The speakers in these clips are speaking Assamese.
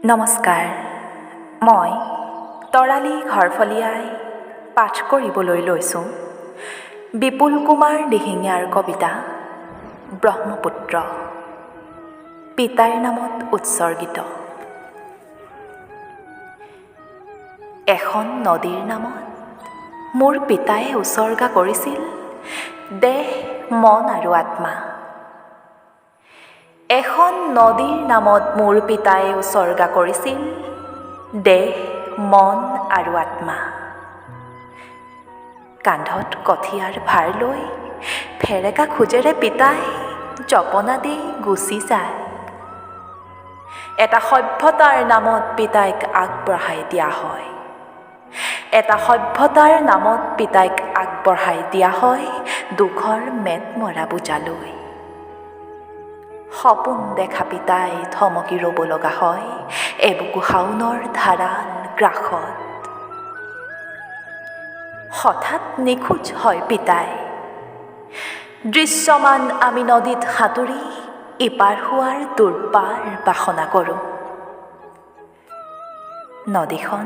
নমস্কাৰ, মই তৰালী ঘৰফলীয়াই পাঠ কৰিবলৈ লৈছোঁ বিপুল কুমাৰ দিহিঙীয়াৰ কবিতা ব্ৰহ্মপুত্ৰ, পিতাৰ নামত উৎসৰ্গিত। এখন নদীৰ নামত মোৰ পিতায়ে উৎসৰ্গা কৰিছিল দেহ, মন আৰু আত্মা। এখন নদীৰ নামত মোৰ পিতায়ে উৎসৰ্গা কৰিছিল দেহ, মন আৰু আত্মা। কান্ধত কঠিয়াৰ ভাৰ লৈ ফেৰেকা খোজেৰে পিতাই জপনা দি গুচি যায়। এটা সভ্যতাৰ নামত পিতাইক আগবঢ়াই দিয়া হয়। এটা সভ্যতাৰ নামত পিতাইক আগবঢ়াই দিয়া হয় দুখৰ মেট মৰা বোজালৈ। সপোন দেখা পিতাই থমকি ৰ'ব লগা হয় এবুকু শাওনৰ ধাৰাল গ্ৰাসত। হঠাৎ নিখোজ হয় পিতাই। দৃশ্যমান আমি নদীত সাঁতুৰি ইপাৰ হোৱাৰ দুৰ্বাৰ বাসনা কৰোঁ। নদীখন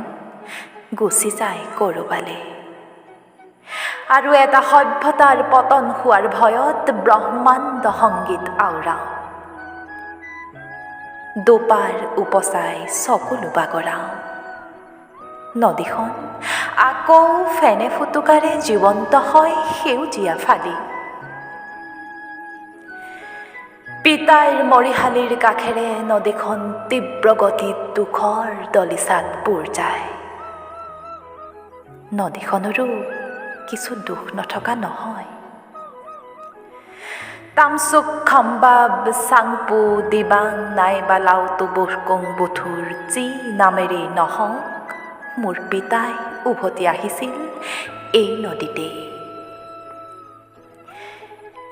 গুচি যায় ক'ৰবালে আৰু এটা সভ্যতাৰ পতন হোৱাৰ ভয়ত ব্ৰহ্মাণ্ড সংগীত আওৰাওঁ। দুপাৰ উপচাই চকুলো বাগৰাওঁ। নদীখন আকৌ ফেনে ফুটুকাৰে জীৱন্ত হয় সেউজীয়া ফালি। পিতাইৰ মৰিশালীৰ কাষেৰে নদীখন তীব্ৰ গতিত দুখৰ দলিচাত বুৰ যায়। নদীখনৰো কিছু দুখ নথকা নহয়। তামচুক খম্বাব চাংপু দিবাং নাইবা লাউতু বুকুং বুথুৰ যি নামেৰেই নহওক মোৰ পিতাই উভতি আহিছিল এই নদীতে।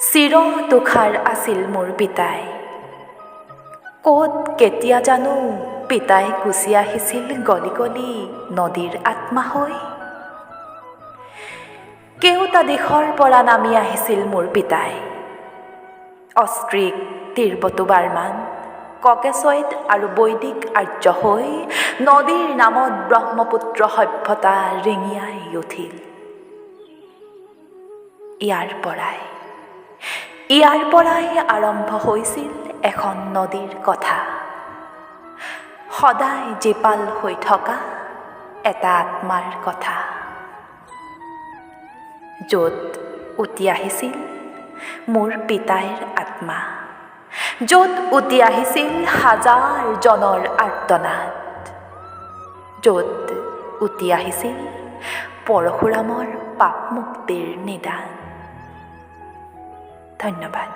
চিৰ তুষাৰ আছিল মোৰ পিতাই। ক'ত কেতিয়া জানো পিতাই গুচি আহিছিল গলি গলি নদীৰ আত্মা হৈ। কেওটা দিশৰ পৰা নামি আহিছিল মোৰ পিতাই। অষ্ট্ৰিক, তিব্বতী বাৰ্মান, ককেছইড আৰু বৈদিক আৰ্য হৈ নদীৰ নামত ব্ৰহ্মপুত্ৰ সভ্যতা ৰিঙিয়াই উঠিল। ইয়াৰ পৰাই আৰম্ভ হৈছিল এখন নদীৰ কথা, সদায় জীপাল হৈ থকা এটা আত্মাৰ কথা। য'ত উটি আহিছিল মোৰ পিতাইৰ আত্মা, য'ত উটি আহিছিল হাজাৰ জনৰ আৰ্তনাদ, য'ত উটি আহিছিল পৰশুৰামৰ পাপ মুক্তিৰ নিদান। ধন্যবাদ।